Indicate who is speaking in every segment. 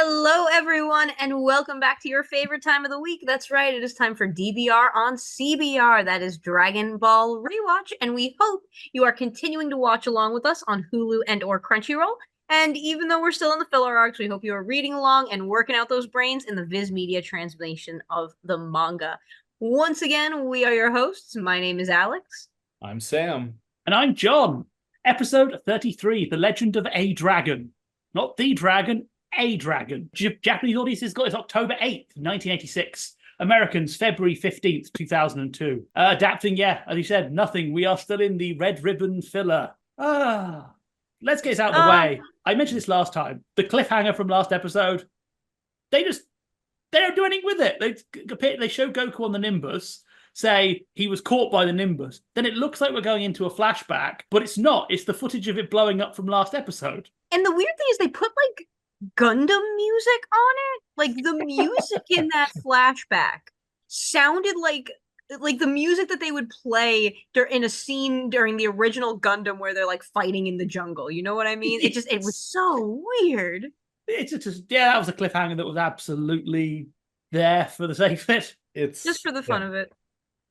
Speaker 1: Hello, everyone, and welcome back to your favorite time of the week. That's right, it is time for DBR on CBR. That is Dragon Ball Rewatch, and we hope you are continuing to watch along with us on Hulu and or Crunchyroll. And even though we're still in the filler arcs, we hope you are reading along and working out those brains in the Viz Media translation of the manga. Once again, we are your hosts. My name is Alyx.
Speaker 2: I'm Sam.
Speaker 3: And I'm John. Episode 33, The Legend of a Dragon. Not the dragon, a dragon. Japanese audiences got this October 8th, 1986. Americans, February 15th, 2002. Adapting, as you said, nothing. We are still in the red ribbon filler. Let's get this out of the way. I mentioned this last time. The cliffhanger from last episode, they don't do anything with it. They show Goku on the Nimbus, say he was caught by the Nimbus. Then it looks like we're going into a flashback, but it's not. It's the footage of it blowing up from last episode.
Speaker 1: And the weird thing is they put like Gundam music on it. Like the music in that flashback sounded like the music that they would play in a scene during the original Gundam where they're like fighting in the jungle. You know what I mean? It was so weird.
Speaker 3: It's just that was a cliffhanger that was absolutely there for the sake of it.
Speaker 2: It's
Speaker 1: just for the fun of it.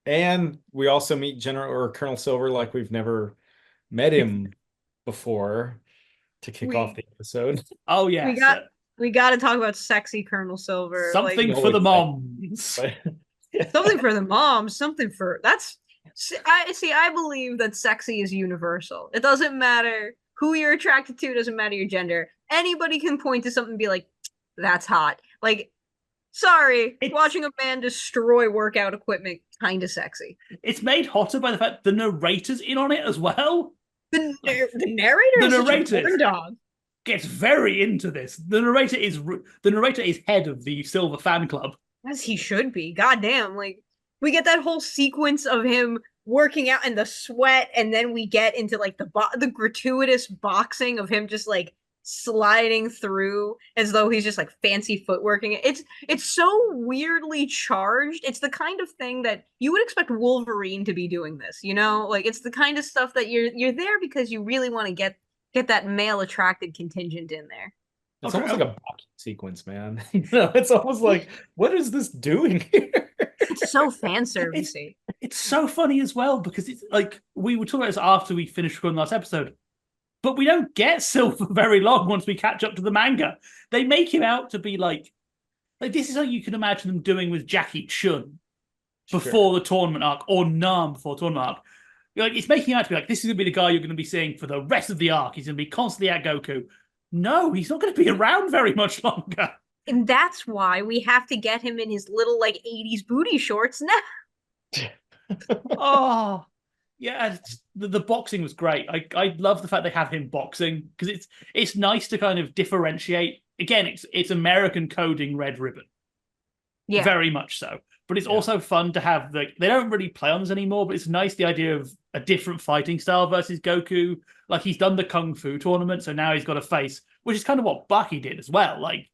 Speaker 2: And we also meet Colonel Silver like we've never met him before to kick off the episode.
Speaker 3: Oh yeah,
Speaker 1: we got to talk about sexy Colonel Silver.
Speaker 3: Something for the moms.
Speaker 1: Something for the moms. I believe that sexy is universal. It doesn't matter who you're attracted to. It doesn't matter your gender. Anybody can point to something and be like, "That's hot." Like, sorry, watching a man destroy workout equipment, kind of sexy.
Speaker 3: It's made hotter by the fact the narrator's in on it as well.
Speaker 1: The narrator dog
Speaker 3: gets very into this. The narrator is head of the Silver fan club,
Speaker 1: as he should be. Goddamn, like we get that whole sequence of him working out in the sweat, and then we get into like the gratuitous boxing of him just like sliding through as though he's just like fancy footworking. It's so weirdly charged. It's the kind of thing that you would expect Wolverine to be doing this, you know? Like it's the kind of stuff that you're there because you really want to get that male attracted contingent in there.
Speaker 2: It's almost like a boxing sequence, man. It's almost like, what is this doing here?
Speaker 1: It's so fan servicey.
Speaker 3: It's so funny as well because it's like we were talking about this after we finished recording last episode. But we don't get Silver very long once we catch up to the manga. They make him out to be like this is how you can imagine them doing with Jackie Chun before the tournament arc, or Nam before the tournament arc. Like it's making him out to be like, this is going to be the guy you're going to be seeing for the rest of the arc. He's going to be constantly at Goku. No, he's not going to be around very much longer.
Speaker 1: And that's why we have to get him in his little like 80s booty shorts now.
Speaker 3: Oh. Yeah, the boxing was great. I love the fact they have him boxing because it's nice to kind of differentiate. Again, it's American coding Red Ribbon, very much so. But it's also fun to have they don't really play on this anymore. But it's nice the idea of a different fighting style versus Goku. Like he's done the Kung Fu tournament, so now he's got a face, which is kind of what Bucky did as well. Like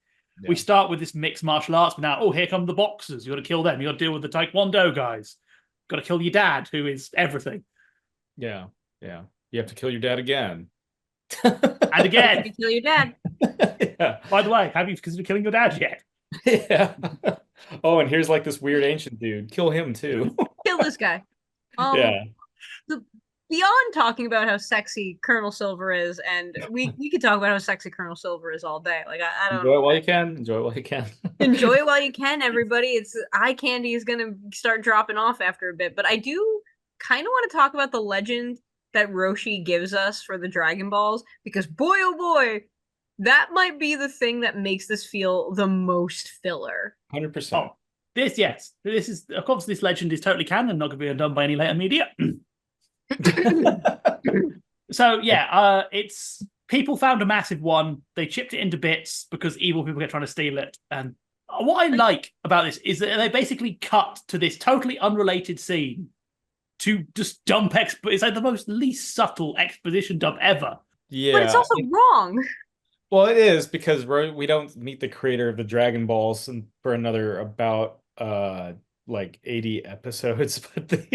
Speaker 3: we start with this mixed martial arts, but now here come the boxers. You got to kill them. You got to deal with the Taekwondo guys. Got to kill your dad, who is everything.
Speaker 2: Yeah. You have to kill your dad again.
Speaker 3: And again.
Speaker 1: You have to kill your dad.
Speaker 3: Yeah. By the way, have you considered killing your dad yet?
Speaker 2: Yeah. Oh, and here's like this weird ancient dude. Kill him too.
Speaker 1: Kill this guy. Beyond talking about how sexy Colonel Silver is, and we could talk about how sexy Colonel Silver is all day. Like I don't
Speaker 2: enjoy it while you can. Enjoy it while you can.
Speaker 1: Enjoy it while you can, everybody. It's eye candy is gonna start dropping off after a bit, but I do kind of want to talk about the legend that Roshi gives us for the Dragon Balls, because boy oh boy, that might be the thing that makes this feel the most filler.
Speaker 2: 100%.
Speaker 3: Oh, this is of course this legend is totally canon, not going to be undone by any later media. So it's people found a massive one. They chipped it into bits because evil people kept trying to steal it. And what I like about this is that they basically cut to this totally unrelated scene to just dump it's like the most least subtle exposition dump ever.
Speaker 2: Yeah,
Speaker 1: but it's also wrong.
Speaker 2: Well, it is because we don't meet the creator of the Dragon Balls for another about like 80 episodes. But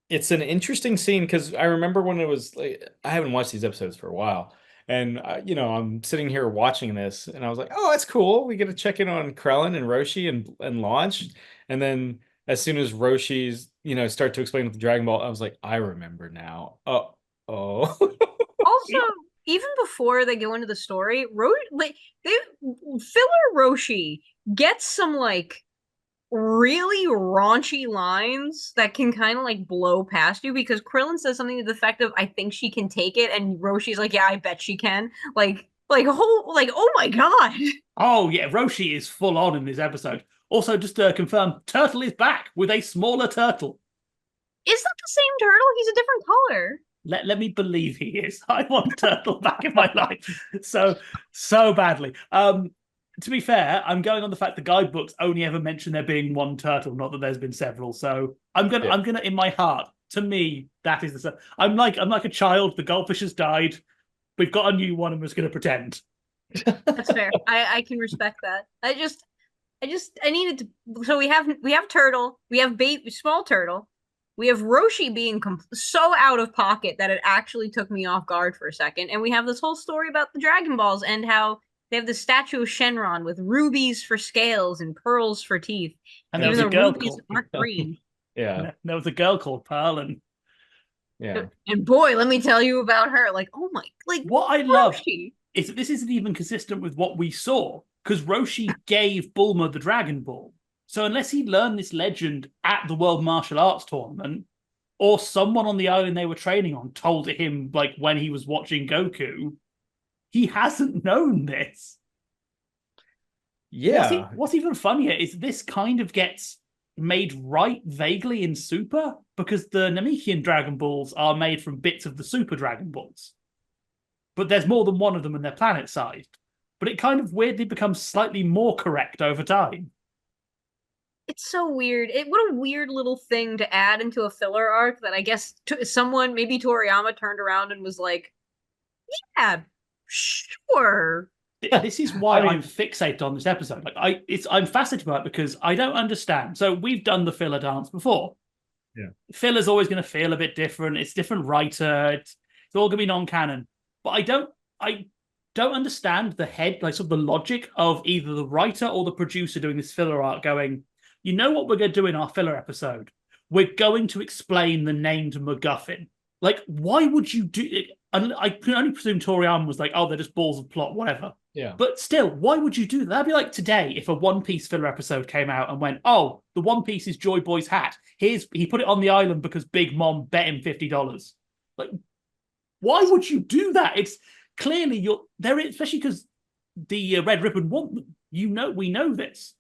Speaker 2: it's an interesting scene because I remember when it was like I haven't watched these episodes for a while, And I'm sitting here watching this, and I was like, "Oh, that's cool. We get to check in on Krellin and Roshi and Launch." And then as soon as Roshi's start to explain with the Dragon Ball, I was like, "I remember now." Oh.
Speaker 1: Also, even before they go into the story, filler Roshi gets some like really raunchy lines that can kind of like blow past you because Krillin says something to the effect of, "I think she can take it," and Roshi's like, "Yeah, I bet she can." Oh my god.
Speaker 3: Oh yeah, Roshi is full on in this episode. Also, just to confirm, Turtle is back with a smaller turtle.
Speaker 1: Is that the same turtle? He's a different color.
Speaker 3: Let me believe he is. I want Turtle back in my life so badly. To be fair, I'm going on the fact the guidebooks only ever mention there being one turtle, not that there's been several. So I'm gonna in my heart, to me, that is the. I'm like a child. The goldfish has died. We've got a new one, and we're just gonna pretend.
Speaker 1: That's fair. I can respect that. I needed to. So we have turtle. We have small turtle. We have Roshi being so out of pocket that it actually took me off guard for a second. And we have this whole story about the Dragon Balls and how they have the statue of Shenron with rubies for scales and pearls for teeth.
Speaker 3: And there was a girl
Speaker 1: rubies
Speaker 3: called
Speaker 1: aren't green.
Speaker 2: Yeah.
Speaker 3: There was a girl called Pearl, and
Speaker 1: And boy, let me tell you about her. Like, oh my, like
Speaker 3: what I love
Speaker 1: Roshi.
Speaker 3: is that this isn't even consistent with what we saw, because Roshi gave Bulma the Dragon Ball. So unless he learned this legend at the World Martial Arts Tournament, or someone on the island they were training on told him, like, when he was watching Goku, he hasn't known this.
Speaker 2: Yeah.
Speaker 3: What's even funnier is this kind of gets made right vaguely in Super, because the Namekian Dragon Balls are made from bits of the Super Dragon Balls. But there's more than one of them and they're planet-sized. But it kind of weirdly becomes slightly more correct over time.
Speaker 1: It's so weird. What a weird little thing to add into a filler arc that I guess someone, maybe Toriyama, turned around and was like, "Yeah, sure."
Speaker 3: This is why I'm fixated on this episode. Like I'm fascinated by it because I don't understand. So we've done the filler dance before.
Speaker 2: Yeah.
Speaker 3: Filler's always going to feel a bit different. It's a different writer. It's all going to be non-canon. But I don't understand the sort of the logic of either the writer or the producer doing this filler arc going, you know what we're going to do in our filler episode? We're going to explain the named MacGuffin. Like, why would you do it? And I can only presume Toriyama was like, oh, they're just balls of plot, whatever.
Speaker 2: Yeah.
Speaker 3: But still, why would you do that? That'd be like today if a One Piece filler episode came out and went, oh, the One Piece is Joy Boy's hat. He put it on the island because Big Mom bet him $50. Like, why would you do that? It's clearly you're there, especially because the Red Ribbon want them. We know this.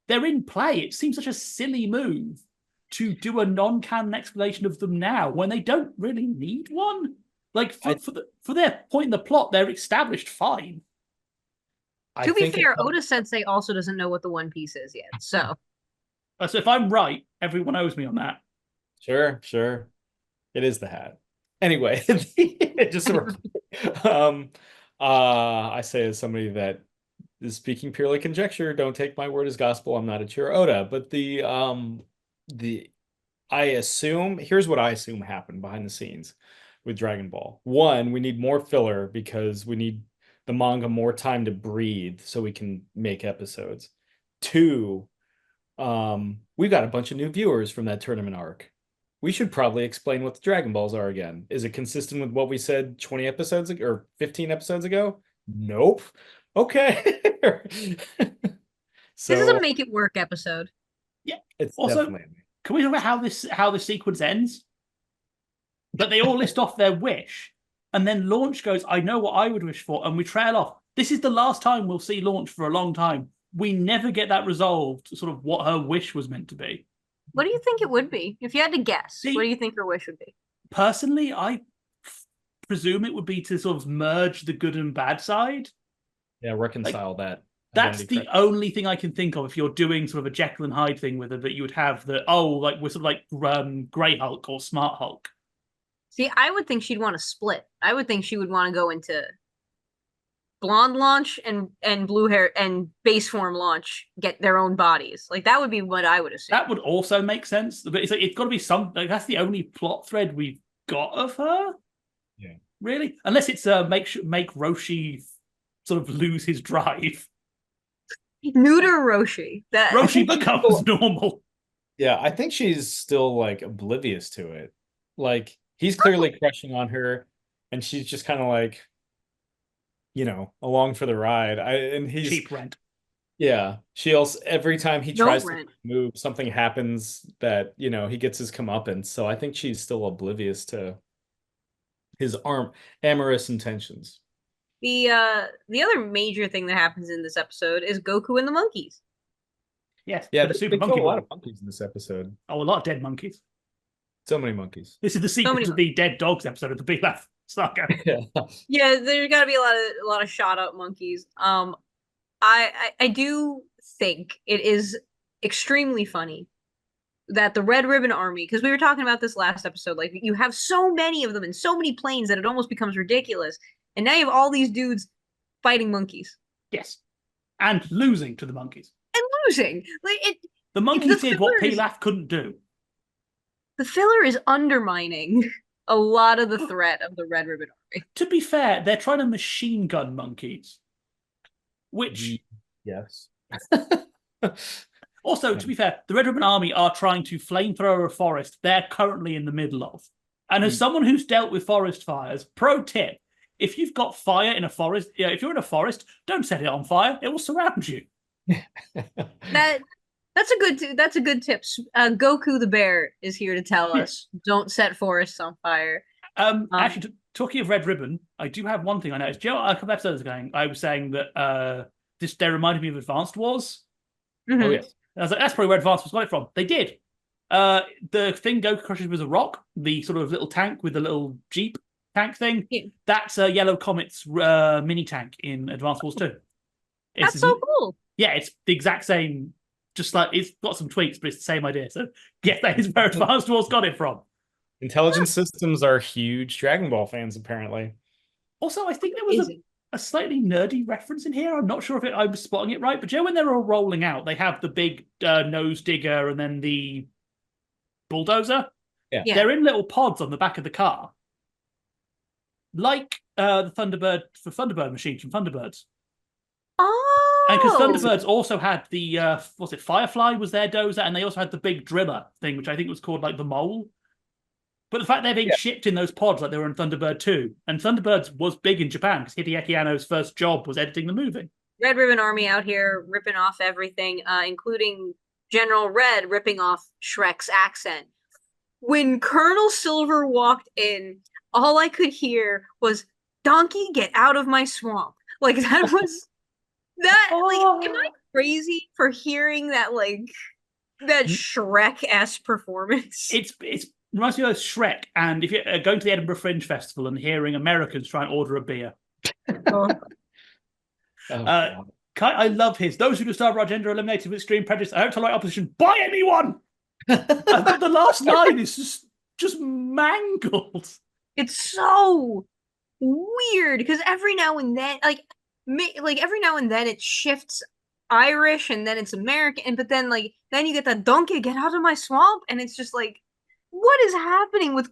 Speaker 3: They're in play. It seems such a silly move to do a non-canon explanation of them now when they don't really need one. Like for their point in the plot, they're established fine.
Speaker 1: To be fair, Oda Sensei also doesn't know what the One Piece is yet. So
Speaker 3: if I'm right, everyone owes me on that.
Speaker 2: Sure. It is the hat. Anyway, just I say as somebody that is speaking purely conjecture, don't take my word as gospel. I'm not a Chiro Oda, but I assume, here's what I assume happened behind the scenes with Dragon Ball. One, we need more filler because we need the manga more time to breathe so we can make episodes. Two, we've got a bunch of new viewers from that tournament arc. We should probably explain what the Dragon Balls are again. Is it consistent with what we said 20 episodes ago or 15 episodes ago? Nope. Okay.
Speaker 1: So, this is a make it work episode.
Speaker 3: Yeah.
Speaker 2: It's
Speaker 3: also,
Speaker 2: definitely.
Speaker 3: Can we talk about how the sequence ends? But they all list off their wish, and then Launch goes, I know what I would wish for, and we trail off. This is the last time we'll see Launch for a long time. We never get that resolved, sort of what her wish was meant to be.
Speaker 1: What do you think it would be? If you had to guess, what do you think her wish would be?
Speaker 3: Personally, I presume it would be to sort of merge the good and bad side.
Speaker 2: Yeah, reconcile that.
Speaker 3: That's the only thing I can think of if you're doing sort of a Jekyll and Hyde thing with her, that you would have we're sort of like Grey Hulk or Smart Hulk.
Speaker 1: See, I would think she'd want to split. I would think she would want to go into blonde Launch and blue hair and base form Launch get their own bodies. Like, that would be what I would assume.
Speaker 3: That would also make sense, but it's got to be some. Like, that's the only plot thread we've got of her.
Speaker 2: Yeah.
Speaker 3: Really? Unless it's make Roshi sort of lose his drive.
Speaker 1: Neuter Roshi.
Speaker 3: Roshi becomes normal.
Speaker 2: Yeah, I think she's still like oblivious to it. Like he's clearly crushing on her, and she's just kind of like, along for the ride. And he's
Speaker 3: cheap rent.
Speaker 2: Yeah, she also every time he
Speaker 1: No
Speaker 2: tries
Speaker 1: rent.
Speaker 2: to move, something happens that he gets his comeuppance. So I think she's still oblivious to his amorous intentions.
Speaker 1: The other major thing that happens in this episode is Goku and the monkeys.
Speaker 3: Yes,
Speaker 2: Yeah,
Speaker 3: the
Speaker 2: they
Speaker 3: Super
Speaker 2: kill
Speaker 3: Monkey
Speaker 2: a lot
Speaker 3: Ball.
Speaker 2: of monkeys in this episode.
Speaker 3: Oh, a lot of dead monkeys.
Speaker 2: So many monkeys.
Speaker 3: This is the sequel
Speaker 1: many
Speaker 3: to the Dead Dogs episode of the Big Laugh saga.
Speaker 2: Yeah.
Speaker 1: Yeah, there's got to be a lot of shot up monkeys. I do think it is extremely funny that the Red Ribbon Army, because we were talking about this last episode, like you have so many of them and so many planes that it almost becomes ridiculous. And now you have all these dudes fighting monkeys.
Speaker 3: Yes. And losing to the monkeys.
Speaker 1: And losing.
Speaker 3: The monkeys
Speaker 1: the
Speaker 3: did what
Speaker 1: filler is-
Speaker 3: Pilaf couldn't do.
Speaker 1: The filler is undermining a lot of the threat of the Red Ribbon Army.
Speaker 3: To be fair, they're trying to machine gun monkeys. Which
Speaker 2: Yes.
Speaker 3: Also, to be fair, the Red Ribbon Army are trying to flamethrower a forest they're currently in the middle of. And as someone who's dealt with forest fires, pro tip, if you've got fire in a forest, if you're in a forest, don't set it on fire. It will surround you.
Speaker 1: That's a good tip. Goku the bear is here to tell us: don't set forests on fire.
Speaker 3: Actually, talking of Red Ribbon, I do have one thing I noticed. Do you know, a couple episodes ago, I was saying that they reminded me of Advanced Wars.
Speaker 1: Mhm.
Speaker 2: Oh yes.
Speaker 3: And I was like, that's probably where Advanced Wars got it from. They did. The thing Goku crushes was a rock, the sort of little tank with the little Jeep tank thing.
Speaker 1: Yeah.
Speaker 3: That's Yellow Comet's mini tank in Advanced Wars 2.
Speaker 1: That's so cool.
Speaker 3: Yeah, it's the exact same, just like it's got some tweaks, but it's the same idea. So, yeah, that is where Advanced Wars got it from.
Speaker 2: Intelligent Systems are huge Dragon Ball fans, apparently.
Speaker 3: Also, I think there was a slightly nerdy reference in here. I'm not sure if I was spotting it right, but you know, when they're all rolling out, they have the big nose digger and then the bulldozer.
Speaker 2: Yeah.
Speaker 3: They're in little pods on the back of the car, like the Thunderbird machines from Thunderbirds.
Speaker 1: Oh,
Speaker 3: And because Thunderbirds also had the Firefly was their dozer, and they also had the big driller thing, which I think was called like the Mole. But the fact they're being shipped in those pods like they were in Thunderbird 2, and Thunderbirds was big in Japan because Hideaki Anno's first job was editing the movie.
Speaker 1: Red Ribbon Army out here ripping off everything, including General Red ripping off Shrek's accent. When Colonel Silver walked in, all I could hear was "Donkey, get out of my swamp!" Like that was that. Like, am I crazy for hearing that? Like that Shrek-esque performance.
Speaker 3: It's reminds me of Shrek, and if you're going to the Edinburgh Fringe Festival and hearing Americans try and order a beer. I love his. Those who disturb our gender eliminated with extreme prejudice. I hope to like opposition by anyone. The last line is just mangled.
Speaker 1: It's so weird because every now and then, every now and then, it shifts Irish and then it's American, but then then you get that "Donkey, get out of my swamp," and it's just like, what is happening with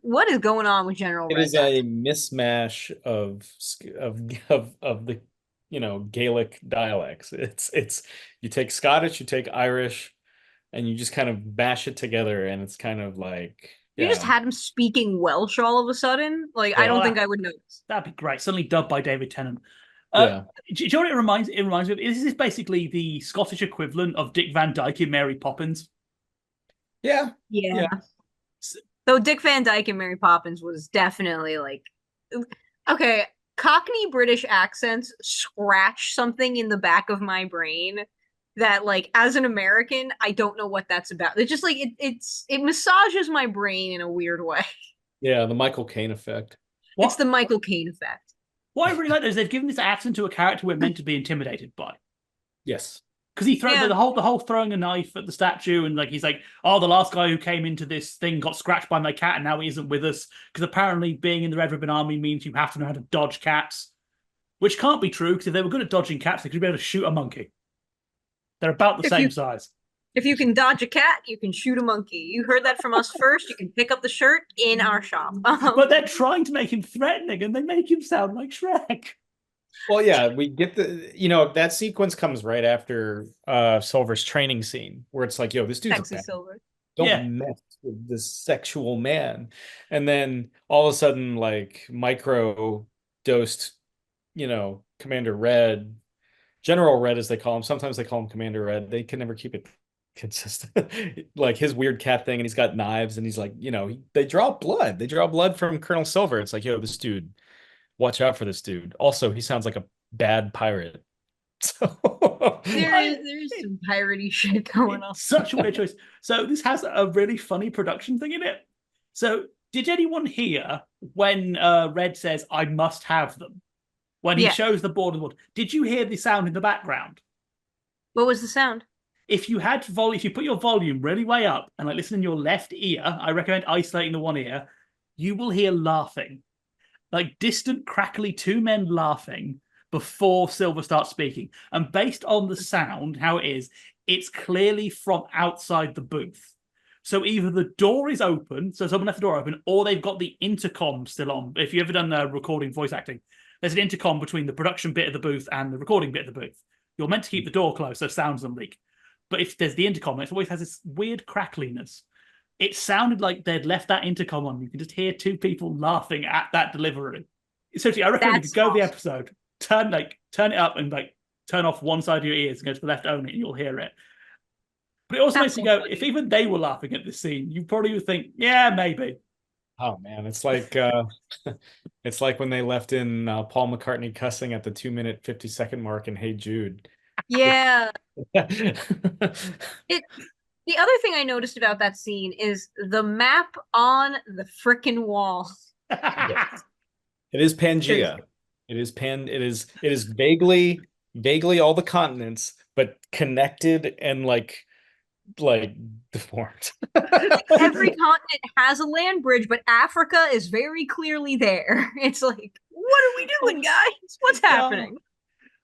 Speaker 1: what is going on with General Red?
Speaker 2: It is a mismatch of the Gaelic dialects. It's you take Scottish, you take Irish, and you just kind of bash it together, and it's kind of like
Speaker 1: you just had him speaking Welsh all of a sudden. Like I don't think I would notice.
Speaker 3: That'd be great. Suddenly dubbed by David Tennant. Do you know what it reminds me of? This is basically the Scottish equivalent of Dick Van Dyke in Mary Poppins.
Speaker 1: Yeah. Though Dick Van Dyke and Mary Poppins was definitely okay, Cockney British accents scratch something in the back of my brain that as an American, I don't know what that's about. It's just it massages my brain in a weird way.
Speaker 2: Yeah, the Michael Caine effect.
Speaker 1: It's the Michael Caine effect.
Speaker 3: What I really like is they've given this accent to a character we're meant to be intimidated by.
Speaker 2: Yes.
Speaker 3: Because he throws the whole throwing a knife at the statue, and he's like, "Oh, the last guy who came into this thing got scratched by my cat, and now he isn't with us." Because apparently, being in the Red Ribbon Army means you have to know how to dodge cats, which can't be true. Because if they were good at dodging cats, they could be able to shoot a monkey. They're about the same size.
Speaker 1: If you can dodge a cat, you can shoot a monkey. You heard that from us first. You can pick up the shirt in our shop.
Speaker 3: But they're trying to make him threatening, and they make him sound like Shrek.
Speaker 2: Well, yeah, we get that sequence comes right after Silver's training scene where it's like, yo, this dude's a
Speaker 1: Sexy
Speaker 2: bad.
Speaker 1: Silver.
Speaker 2: Don't mess with this sexual man. And then all of a sudden, like micro dosed, Commander Red, General Red as they call him. Sometimes they call him Commander Red. They can never keep it consistent. Like his weird cat thing, and he's got knives, and he's like, they draw blood. They draw blood from Colonel Silver. It's like, yo, this dude, watch out for this dude. Also, he sounds like a bad pirate. So
Speaker 1: there's some piratey shit going on.
Speaker 3: Such a weird choice. So this has a really funny production thing in it. So did anyone hear when Red says, "I must have them"? When he shows the board of the world, did you hear the sound in the background?
Speaker 1: What was the sound?
Speaker 3: If you put your volume really way up and listen in your left ear, I recommend isolating the one ear, you will hear laughing. Like distant, crackly two men laughing before Silver starts speaking. And based on the sound, how it is, it's clearly from outside the booth. So either the door is open, so someone left the door open, or they've got the intercom still on. If you've ever done recording voice acting, there's an intercom between the production bit of the booth and the recording bit of the booth. You're meant to keep the door closed so sound doesn't leak. But if there's the intercom, it always has this weird crackliness. It sounded like they'd left that intercom on. You can just hear two people laughing at that delivery. Essentially, I recommend you could go the episode, turn it up and turn off one side of your ears and go to the left only, and you'll hear it. But it also makes you go, if even they were laughing at this scene, you probably would think, yeah, maybe.
Speaker 2: Oh man, it's like it's like when they left in Paul McCartney cussing at the 2-minute 50-second mark in Hey Jude.
Speaker 1: Yeah. The other thing I noticed about that scene is the map on the frickin' wall.
Speaker 2: Yes. It is Pangea. It is vaguely all the continents, but connected and like deformed.
Speaker 1: Every continent has a land bridge, but Africa is very clearly there. It's like, what are we doing, guys? What's happening?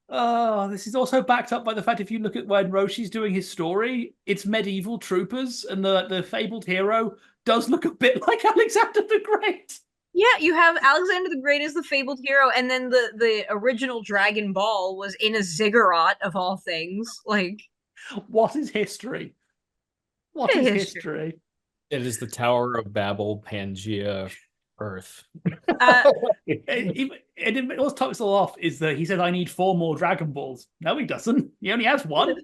Speaker 3: Oh, this is also backed up by the fact if you look at when Roshi's doing his story, it's medieval troopers, and the fabled hero does look a bit like Alexander the Great.
Speaker 1: Yeah, you have Alexander the Great as the fabled hero, and then the original Dragon Ball was in a ziggurat of all things. Like,
Speaker 3: what is history? What is history?
Speaker 2: It is the Tower of Babel, Pangea, Earth.
Speaker 3: And what tops it all off is that he said, "I need 4 more Dragon Balls." No, he doesn't. He only has 1.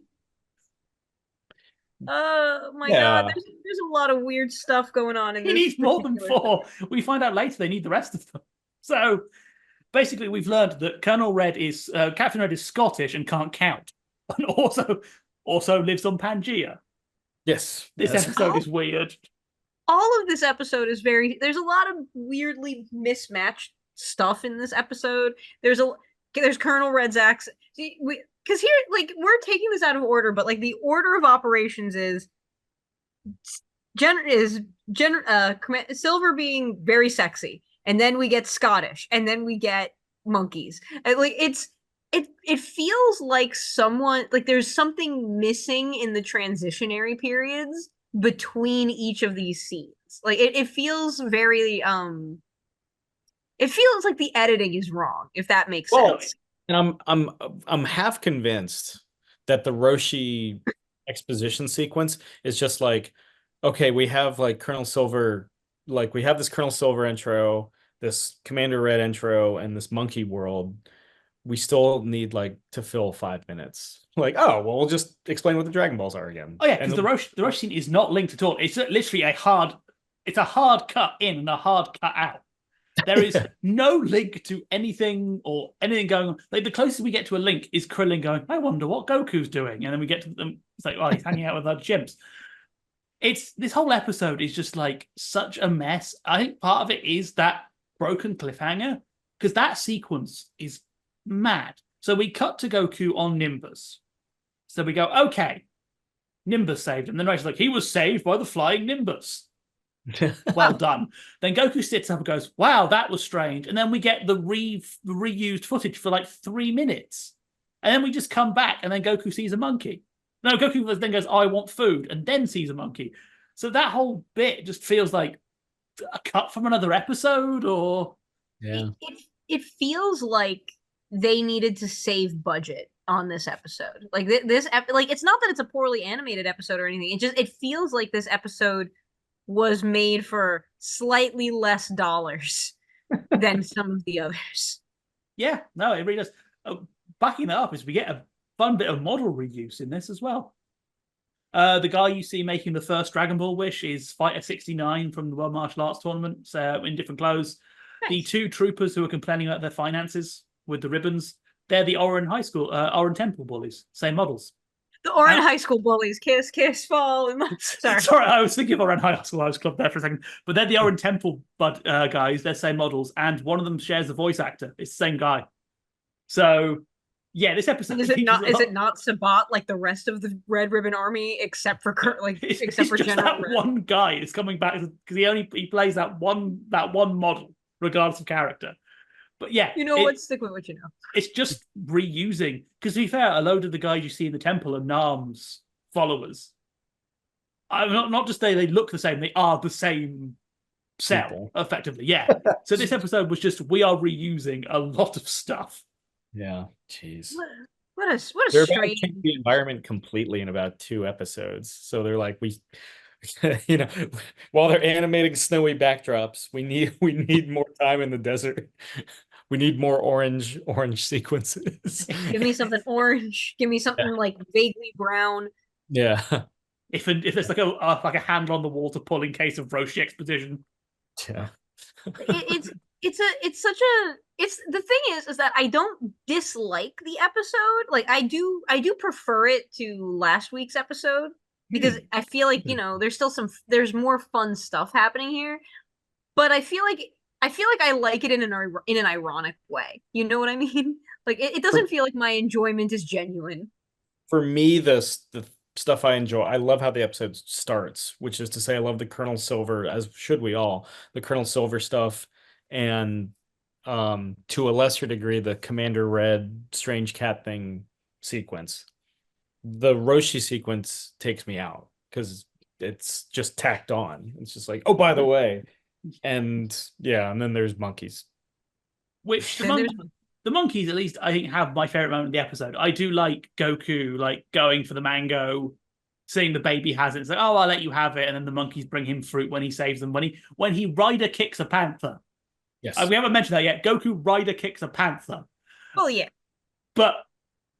Speaker 1: Oh my god, there's a lot of weird stuff going on in this.
Speaker 3: He needs more than 4. We find out later they need the rest of them. So basically, we've learned that Captain Red is Scottish and can't count, and also lives on Pangea.
Speaker 2: Yes,
Speaker 3: this episode is weird.
Speaker 1: All of this episode is there's a lot of weirdly mismatched stuff in this episode. There's Colonel Red's accent. Because here, we're taking this out of order, but the order of operations is Silver being very sexy, and then we get Scottish, and then we get monkeys. And, it feels like there's something missing in the transitionary periods between each of these scenes. It feels very it feels like the editing is wrong, if that makes sense.
Speaker 2: And I'm half convinced that the Roshi exposition sequence is just okay, we have Colonel Silver, we have this Colonel Silver intro, this Commander Red intro, and this monkey world. We still need to fill 5 minutes. We'll just explain what the Dragon Balls are again.
Speaker 3: Oh yeah, because the Roshi scene is not linked at all. It's literally a hard cut in and a hard cut out. There is no link to anything or anything going on. The closest we get to a link is Krillin going, "I wonder what Goku's doing," and then we get to them. It's he's hanging out with our chimps. This whole episode is just such a mess. I think part of it is that broken cliffhanger, because that sequence is mad. So we cut to Goku on Nimbus. So we go, okay, Nimbus saved him. Then Rachel's he was saved by the flying Nimbus. Well done. Then Goku sits up and goes, wow, that was strange. And then we get the reused footage for 3 minutes. And then we just come back and then Goku sees a monkey. No, Goku then goes, I want food, and then sees a monkey. So that whole bit just feels like a cut from another episode, or
Speaker 2: Yeah.
Speaker 1: It feels like they needed to save budget on this episode. Like this like it's not that it's a poorly animated episode or anything. It feels like this episode was made for slightly less dollars than some of the others.
Speaker 3: yeah, no, it really does. Backing that up is we get a fun bit of model reuse in this as well. The guy you see making the first Dragon Ball wish is Fighter 69 from the World Martial Arts Tournament, in different clothes.
Speaker 1: Nice.
Speaker 3: The two troopers who are complaining about their finances with the ribbons, they're the Oran Oran Temple bullies, same models.
Speaker 1: The Oran High School bullies, kiss, kiss, fall.
Speaker 3: Sorry, I was thinking of Oran High School House Club there for a second, but they're the Oran Temple guys. They're same models, and one of them shares the voice actor. It's the same guy. So yeah, this episode
Speaker 1: is it not Sabat like the rest of the Red Ribbon Army except for General
Speaker 3: Red. One guy is coming back because he plays that one model regardless of character. But yeah,
Speaker 1: what? Stick with what you know.
Speaker 3: It's just reusing, because to be fair, a load of the guys you see in the temple are Nam's followers. I'm not just they look the same; they are the same cell, people. Effectively. Yeah. So this episode was just we are reusing a lot of stuff.
Speaker 2: Yeah, jeez.
Speaker 1: What a
Speaker 2: they're
Speaker 1: strange.
Speaker 2: About to change the environment completely in about 2 episodes. So they're like, while they're animating snowy backdrops, we need more time in the desert. We need more orange sequences.
Speaker 1: Give me something orange. Give me something like vaguely brown.
Speaker 2: Yeah.
Speaker 3: If there's like a handle on the wall to pull in case of Roshi exposition.
Speaker 2: Yeah.
Speaker 1: It's the thing is that I don't dislike the episode. Like I do prefer it to last week's episode because I feel like, there's more fun stuff happening here. But I feel like I like it in an ironic way. You know what I mean? Like it doesn't feel like my enjoyment is genuine.
Speaker 2: For me, the stuff I enjoy, I love how the episode starts, which is to say I love the Colonel Silver, as should we all, the Colonel Silver stuff, and to a lesser degree the Commander Red strange cat thing sequence. The Roshi sequence takes me out because it's just tacked on. It's just like, oh, by the way. And yeah, and then there's monkeys.
Speaker 3: Which the monkeys, at least, I think, have my favorite moment of the episode. I do like Goku, like, going for the mango, seeing the baby has it. It's like, oh, I'll let you have it. And then the monkeys bring him fruit when he saves them. When he rider kicks a panther.
Speaker 2: Yes.
Speaker 3: We haven't mentioned that yet. Goku rider kicks a panther.
Speaker 1: Oh, yeah.
Speaker 3: But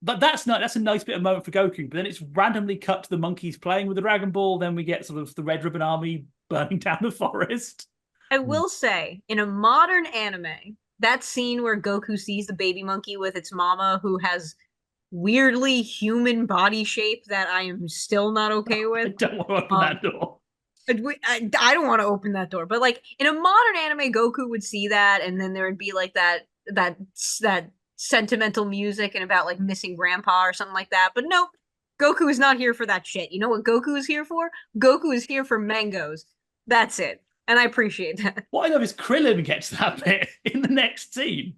Speaker 3: that's a nice bit of moment for Goku. But then it's randomly cut to the monkeys playing with the Dragon Ball. Then we get sort of the Red Ribbon Army burning down the forest.
Speaker 1: I will say, in a modern anime, that scene where Goku sees the baby monkey with its mama who has weirdly human body shape that I am still not okay with.
Speaker 3: I don't want to open that door.
Speaker 1: I don't want to open that door. But like in a modern anime, Goku would see that, and then there would be like that sentimental music and about like missing grandpa or something like that. But nope, Goku is not here for that shit. You know what Goku is here for? Goku is here for mangoes. That's it. And I appreciate that.
Speaker 3: What I love is Krillin gets that bit in the next scene.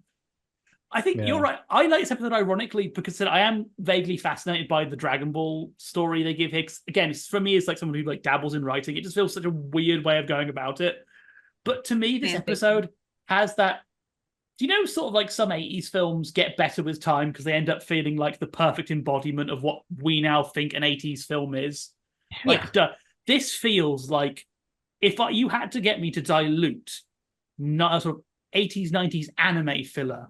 Speaker 3: I think you're right. I like this episode ironically because I am vaguely fascinated by the Dragon Ball story they give Hicks. Again, for me, it's like someone who like dabbles in writing. It just feels such a weird way of going about it. But to me, this episode has that. Do you know, sort of like some 80s films get better with time because they end up feeling like the perfect embodiment of what we now think an 80s film is? Like, this feels like if you had to get me to dilute not a sort of 80s, 90s anime filler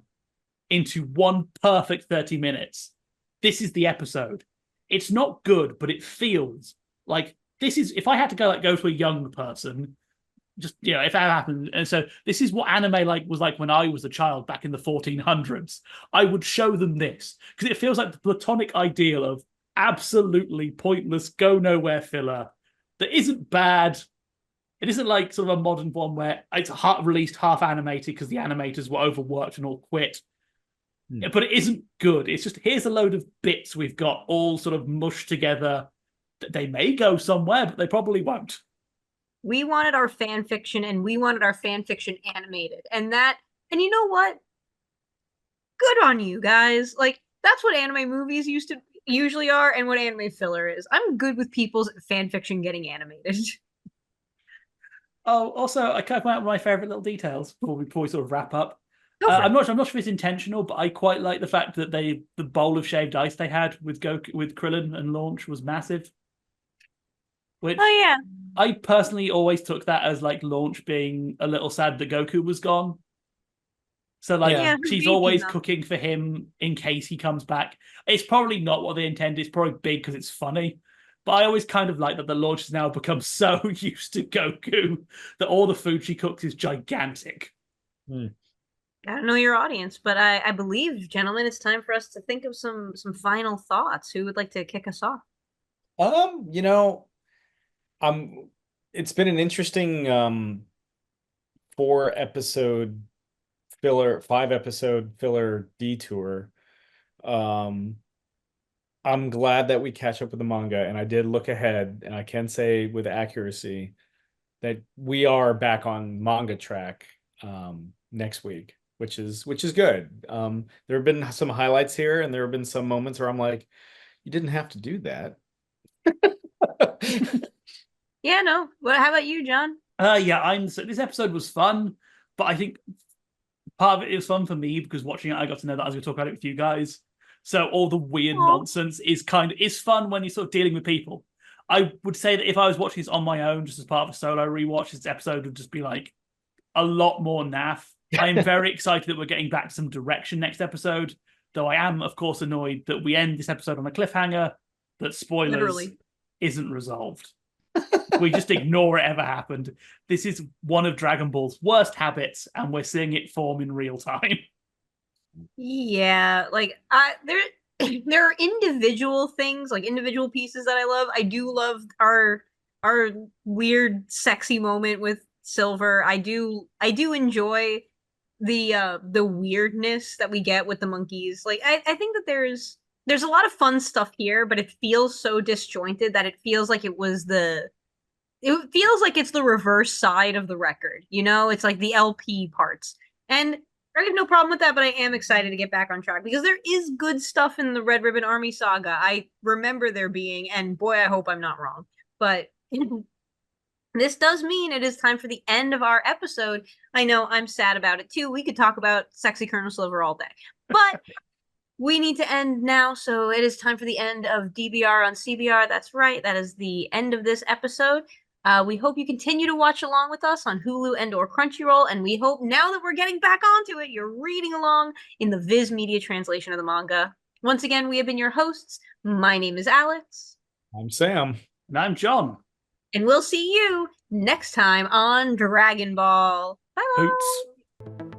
Speaker 3: into one perfect 30 minutes, this is the episode. It's not good, but it feels like this is, if I had to go to a young person, just, if that happened. And so this is what anime was like when I was a child back in the 1400s. I would show them this because it feels like the platonic ideal of absolutely pointless, go nowhere filler that isn't bad. It isn't like sort of a modern one where it's released half animated because the animators were overworked and all quit. But it isn't good. It's just, here's a load of bits we've got all sort of mushed together. They may go somewhere, but they probably won't.
Speaker 1: We wanted our fan fiction, and we wanted our fan fiction animated. And you know what? Good on you guys. Like, that's what anime movies used to be. usually are and what anime filler is. I'm good with people's fan fiction getting animated.
Speaker 3: Oh, also, I kind of point out my favorite little details before we sort of wrap up.
Speaker 1: Go for it.
Speaker 3: I'm not sure if it's intentional, but I quite like the fact that the bowl of shaved ice they had with Krillin and Launch was massive. Which
Speaker 1: Oh yeah.
Speaker 3: I personally always took that as like Launch being a little sad that Goku was gone. So like
Speaker 1: Yeah,
Speaker 3: she's always cooking for him in case he comes back. It's probably not what they intended. It's probably big because it's funny. But I always kind of like that the Launch has now become so used to Goku that all the food she cooks is gigantic.
Speaker 1: I don't know your audience, but I believe, gentlemen, it's time for us to think of some final thoughts. Who would like to kick us off?
Speaker 2: You know, it's been an interesting 5 episode filler detour. I'm glad that we catch up with the manga, and I did look ahead, and I can say with accuracy that we are back on manga track next week, which is good. There have been some highlights here, and there have been some moments where I'm like, you didn't have to do that.
Speaker 1: Yeah, no. Well, how about you, John?
Speaker 3: So this episode was fun, but I think part of it was fun for me because watching it, I got to know that I was going to talk about it with you guys. So all the weird nonsense is fun when you're sort of dealing with people. I would say that if I was watching this on my own, just as part of a solo rewatch, this episode would just be like a lot more naff. I am very excited that we're getting back to some direction next episode, though I am, of course, annoyed that we end this episode on a cliffhanger that spoilers
Speaker 1: Literally
Speaker 3: isn't resolved. We just ignore it ever happened. This is one of Dragon Ball's worst habits, and we're seeing it form in real time.
Speaker 1: Yeah, like there are individual things, like individual pieces that I love. I do love our weird sexy moment with Silver. I do enjoy the weirdness that we get with the monkeys. Like I think that there's a lot of fun stuff here, but it feels so disjointed that it feels like it feels like it's the reverse side of the record. You know, it's like the LP parts. And I have no problem with that, but I am excited to get back on track because there is good stuff in the Red Ribbon Army saga. I remember there being, and boy, I hope I'm not wrong. But this does mean it is time for the end of our episode. I know I'm sad about it too. We could talk about Sexy Colonel Silver all day, but we need to end now. So it is time for the end of DBR on CBR. That's right. That is the end of this episode. We hope you continue to watch along with us on Hulu and/or Crunchyroll, and we hope now that we're getting back onto it, you're reading along in the Viz Media translation of the manga. Once again, we have been your hosts. My name is Alyx.
Speaker 2: I'm Sam.
Speaker 3: And I'm John.
Speaker 1: And we'll see you next time on Dragon Ball. Bye-bye.
Speaker 3: Hoots.